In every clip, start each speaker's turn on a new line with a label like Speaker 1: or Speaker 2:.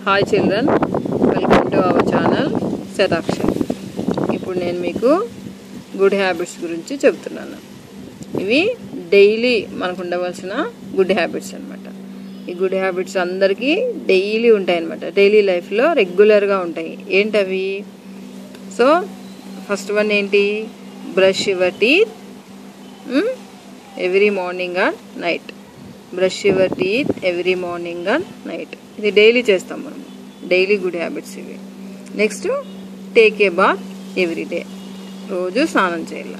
Speaker 1: Hi children, welcome to our channel Shatakshar. ఇప్పుడు నేను మీకు గుడ్ హ్యాబిట్స్ గురించి చెప్తున్నాను. ఇవి డైలీ మనకు ఉండవలసిన గుడ్ హ్యాబిట్స్ అనమాట. ఈ గుడ్ హ్యాబిట్స్ అందరికీ డైలీ ఉంటాయి అనమాట. డైలీ లైఫ్లో రెగ్యులర్గా ఉంటాయి. ఏంటవి? సో ఫస్ట్ వన్ ఏంటి? Brush your teeth every morning and night. Brush your teeth every morning and night. ఇది డైలీ చేస్తాం మనం. డైలీ గుడ్ హ్యాబిట్స్ ఇవి. Next, take a bath every day. రోజు స్నానం చేయాలి.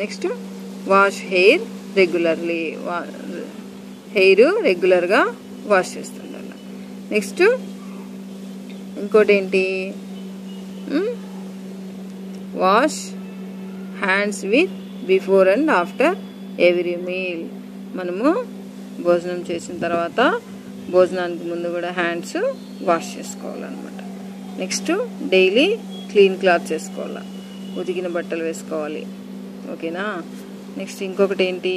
Speaker 1: Next, wash hair regularly. Hair రెగ్యులర్గా wash చేస్తుండాలి. నెక్స్ట్ ఇంకోటి ఏంటి? Wash hands with before and after every meal. మనము భోజనం చేసిన తర్వాత భోజనానికి ముందు కూడా హ్యాండ్స్ వాష్ చేసుకోవాలన్నమాట. నెక్స్ట్, డైలీ క్లీన్ క్లాత్ చేసుకోవాలి. ఉతికిన బట్టలు వేసుకోవాలి. ఓకేనా? నెక్స్ట్ ఇంకొకటి ఏంటి?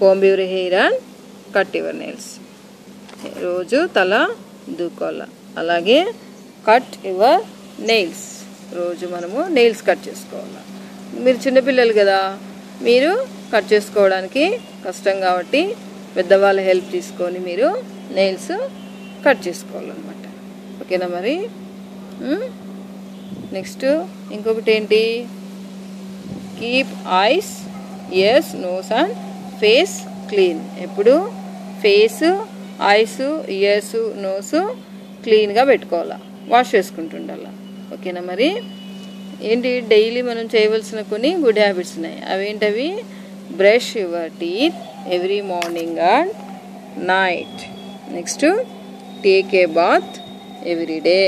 Speaker 1: Comb your hair and cut your nails. రోజు తల దుక్కోవాలి. అలాగే కట్ యువర్ నెయిల్స్. రోజు మనము నెయిల్స్ కట్ చేసుకోవాలి. మీరు చిన్నపిల్లలు కదా, మీరు కట్ చేసుకోవడానికి కష్టం కాబట్టి పెద్దవాళ్ళ హెల్ప్ తీసుకొని మీరు నెయిల్స్ కట్ చేసుకోవాలన్నమాట. ఓకేనా? మరి నెక్స్ట్ ఇంకొకటి ఏంటి? Keep eyes, ears, nose and face clean. ఎప్పుడు ఫేస్, ఐస్, ఇయర్స్, నోస్ క్లీన్గా పెట్టుకోవాలా, వాష్ చేసుకుంటుండాల. ఓకేనా? మరి ఏంటి? డైలీ మనం చేయవలసిన కొన్ని గుడ్ హ్యాబిట్స్ ఉన్నాయి. అవేంటవి? Brush your teeth every morning and night. Next, take a bath every day.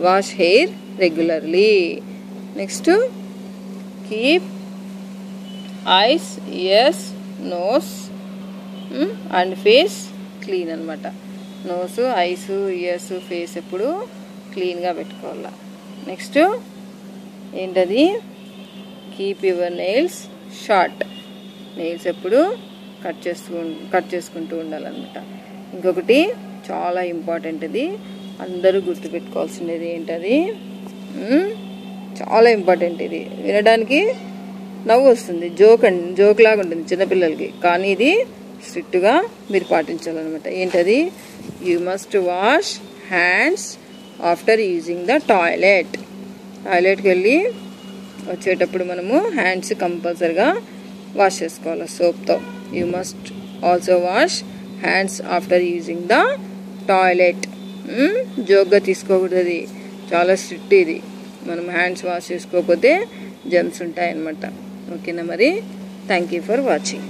Speaker 1: Wash hair regularly. Next, keep eyes, ears, nose and face clean అనమాట. నోస్, ఐస్, ఇయర్స్, ఫేస్ ఎప్పుడు క్లీన్గా పెట్టుకోవాలి. Next ఏంటది? Keep your nails short. Nails ఎప్పుడు cut చేసుకుంటూ ఉండాలన్నమాట. ఇంకొకటి చాలా ఇంపార్టెంట్, ఇది అందరూ గుర్తుపెట్టుకోవాల్సినది. ఏంటది? చాలా ఇంపార్టెంట్. ఇది వినడానికి నవ్వు వస్తుంది, జోక్ లాగా ఉంటుంది చిన్నపిల్లలకి, కానీ ఇది స్ట్రిక్ట్గా మీరు పాటించాలన్నమాట. ఏంటది? You must wash hands after using the toilet. టాయిలెట్కి వెళ్ళి వచ్చేటప్పుడు మనము హ్యాండ్స్ కంపల్సరిగా వాష్ చేసుకోవాలి సోప్తో. You must also wash hands after using the toilet. జోక్గా తీసుకోకూడదు, అది చాలా స్ట్రిక్ట్. ఇది మనం హ్యాండ్స్ వాష్ చేసుకోకపోతే జర్మ్స్ ఉంటాయన్నమాట. ఓకేనా? మరి థ్యాంక్ యూ ఫర్ వాచింగ్.